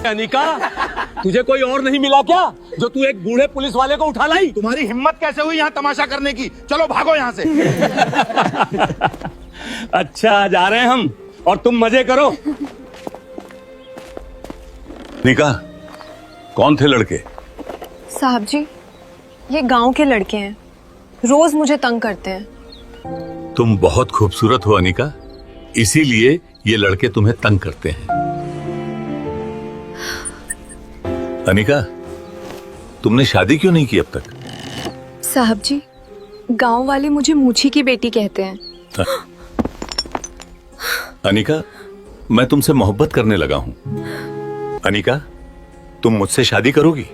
अनिका, तुझे कोई और नहीं मिला क्या जो तू एक बूढ़े पुलिस वाले को उठा लाई? तुम्हारी हिम्मत कैसे हुई यहाँ तमाशा करने की? चलो भागो यहाँ से। अच्छा, जा रहे हैं हम और तुम मजे करो। निका, कौन थे लड़के? साहब जी, ये गांव के लड़के हैं, रोज मुझे तंग करते हैं। तुम बहुत खूबसूरत हो अनिका, इसीलिए ये लड़के तुम्हें तंग करते हैं। अनिका, तुमने शादी क्यों नहीं की अब तक? साहब जी, गांव वाले मुझे मूछी की बेटी कहते हैं। अनिका, मैं तुमसे मोहब्बत करने लगा हूं। अनिका, तुम मुझसे शादी करोगी?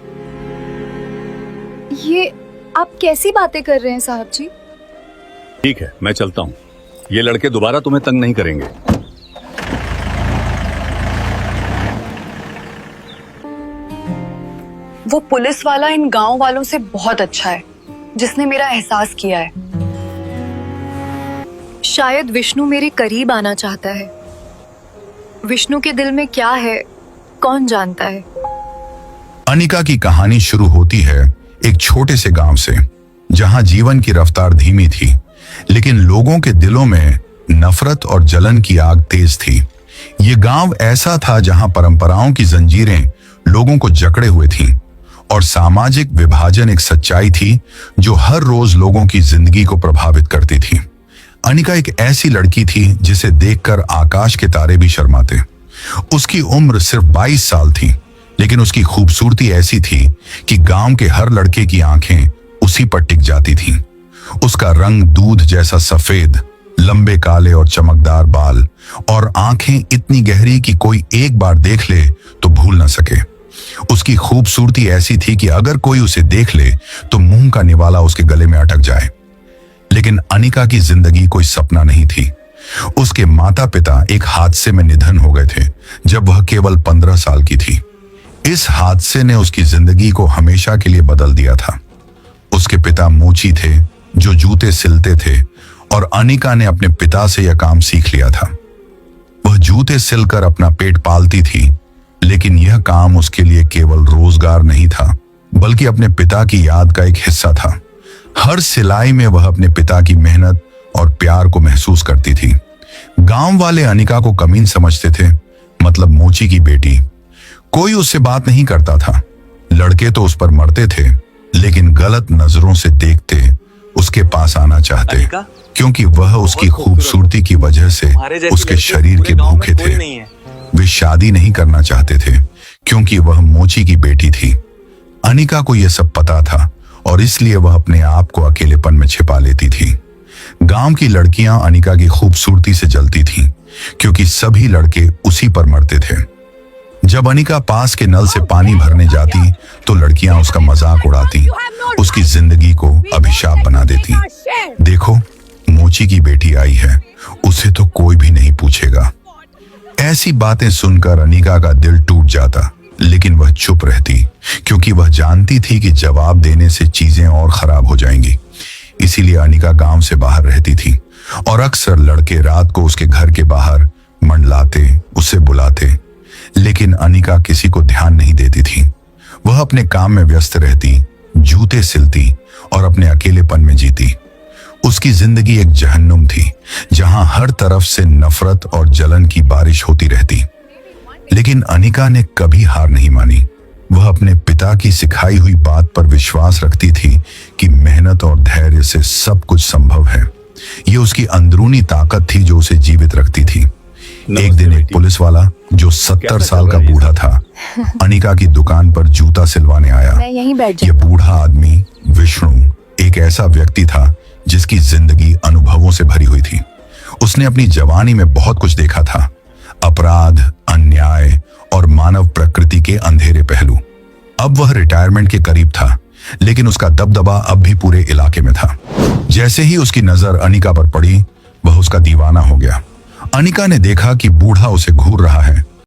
ये आप कैसी बातें कर रहे हैं साहब जी? ठीक है, मैं चलता हूं। ये लड़के दोबारा तुम्हें तंग नहीं करेंगे। वो पुलिस वाला इन गांव वालों से बहुत अच्छा है, जिसने मेरा एहसास किया है। शायद विष्णु मेरे करीब आना चाहता है। विष्णु के दिल में क्या है, कौन जानता है। अनिका की कहानी शुरू होती है एक छोटे से गांव से, जहां जीवन की रफ्तार धीमी थी, लेकिन लोगों के दिलों में नफरत और जलन की आग तेज थी। ये गांव ऐसा था जहां परंपराओं की जंजीरें लोगों को जकड़े हुए थीं और सामाजिक विभाजन एक सच्चाई थी जो हर रोज लोगों की जिंदगी को प्रभावित करती थी। अनिका एक ऐसी लड़की थी जिसे देखकर आकाश के तारे भी शर्माते। उसकी उम्र सिर्फ 22 साल थी, लेकिन उसकी खूबसूरती ऐसी थी कि गांव के हर लड़के की आंखें उसी पर टिक जाती थीं। उसका रंग दूध जैसा सफेद, लंबे काले और चमकदार बाल और आंखें इतनी गहरी कि कोई एक बार देख ले तो भूल न सके। उसकी खूबसूरती ऐसी थी कि अगर कोई उसे देख ले तो मुंह का निवाला उसके गले में अटक जाए। लेकिन अनिका की जिंदगी कोई सपना नहीं थी। उसके माता पिता एक हादसे में निधन हो गए थे जब वह केवल 15 साल की थी। इस हादसे ने उसकी जिंदगी को हमेशा के लिए बदल दिया था। उसके पिता मोची थे जो जूते सिलते थे और अनिका ने अपने पिता से यह काम सीख लिया था। वह जूते सिलकर अपना पेट पालती थी, लेकिन यह काम उसके लिए केवल रोजगार नहीं था, बल्कि अपने पिता की याद का एक हिस्सा था। हर सिलाई में वह अपने पिता की मेहनत और प्यार को महसूस करती थी। गांव वाले अनिका को कमीन समझते थे, मतलब मोची की बेटी। कोई उससे बात नहीं करता था। लड़के तो उस पर मरते थे, लेकिन गलत नजरों से देखते, उसके पास आना चाहते, क्योंकि वह उसकी खूबसूरती की वजह से उसके शरीर के भूखे थे। वे शादी नहीं करना चाहते थे क्योंकि वह मोची की बेटी थी। अनिका को यह सब पता था और इसलिए वह अपने आप को अकेलेपन में छिपा लेती थी। गांव की लड़कियां अनिका की खूबसूरती से जलती थीं, क्योंकि सभी लड़के उसी पर मरते थे। जब अनिका पास के नल से पानी भरने जाती तो लड़कियां उसका मजाक उड़ाती, उसकी जिंदगी को अभिशाप बना देती। देखो, मोची की बेटी आई है, उसे तो कोई भी नहीं पूछेगा। ऐसी बातें सुनकर अनिका का दिल टूट जाता, लेकिन वह चुप रहती, क्योंकि वह जानती थी कि जवाब देने से चीजें और खराब हो जाएंगी। इसीलिए अनिका गांव से बाहर रहती थी और अक्सर लड़के रात को उसके घर के बाहर मंडलाते, उसे बुलाते, लेकिन अनिका किसी को ध्यान नहीं देती थी। वह अपने काम में व्यस्त रहती, जूते सिलती और अपने अकेलेपन में जीती। उसकी जिंदगी एक जहन्नुम थी, जहां हर तरफ से नफरत और जलन की बारिश होती रहती। लेकिन अनिका ने कभी हार नहीं मानी। वह अपने पिता की सिखाई हुई बात पर विश्वास रखती थी कि मेहनत और धैर्य से सब कुछ संभव है। ये उसकी अंदरूनी ताकत थी जो उसे जीवित रखती थी। एक दिन एक पुलिस वाला जो 70 साल का बूढ़ा था, अनिका की दुकान पर जूता सिलवाने आया। मैं यहीं बैठ यह बूढ़ा आदमी विष्णु एक ऐसा व्यक्ति था जिसकी जिंदगी अनुभवों से भरी हुई थी। उसने अपनी जवानी में बहुत कुछ देखा था, अपराध, अन्याय और मानव प्रकृति के अंधेरे पहलू। अब वह रिटायरमेंट के करीब था, लेकिन उसका दबदबा अब भी पूरे इलाके में था। जैसे ही उसकी नजर अनिका पर पड़ी, वह उसका दीवाना हो गया। अनिका ने देखा कि बूढ़ा उसे घूर रहा है